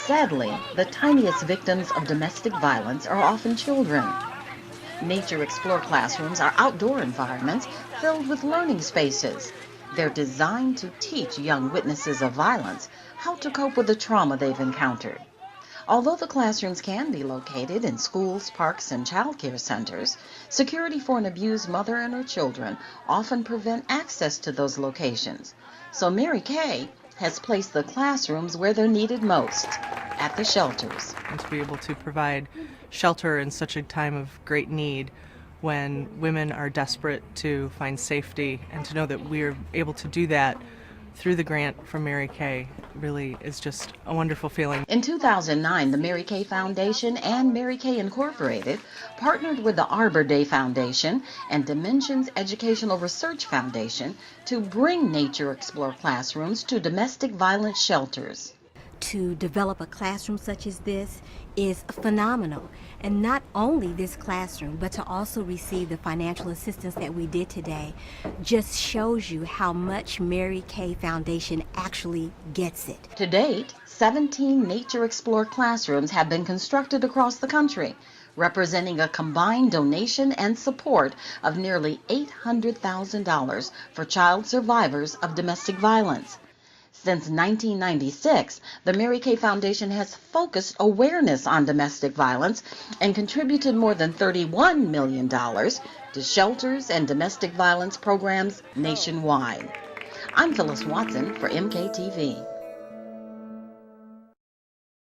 Sadly, the tiniest victims of domestic violence are often children. Nature Explore classrooms are outdoor environments filled with learning spaces. They're designed to teach young witnesses of violence how to cope with the trauma they've encountered. Although the classrooms can be located in schools, parks, and child care centers, security for an abused mother and her children often prevent access to those locations. So Mary Kay has placed the classrooms where they're needed most, at the shelters. And to be able to provide shelter in such a time of great need when women are desperate to find safety, and to know that we're able to do that through the grant from Mary Kay really is just a wonderful feeling. In 2009, the Mary Kay Foundation and Mary Kay Incorporated partnered with the Arbor Day Foundation and Dimensions Educational Research Foundation to bring Nature Explore classrooms to domestic violence shelters. To develop a classroom such as this is phenomenal. And not only this classroom, but to also receive the financial assistance that we did today just shows you how much Mary Kay Foundation actually gets it. To date, 17 Nature Explore classrooms have been constructed across the country, representing a combined donation and support of nearly $800,000 for child survivors of domestic violence. Since 1996, the Mary Kay Foundation has focused awareness on domestic violence and contributed more than $31 million to shelters and domestic violence programs nationwide. I'm Phyllis Watson for MKTV.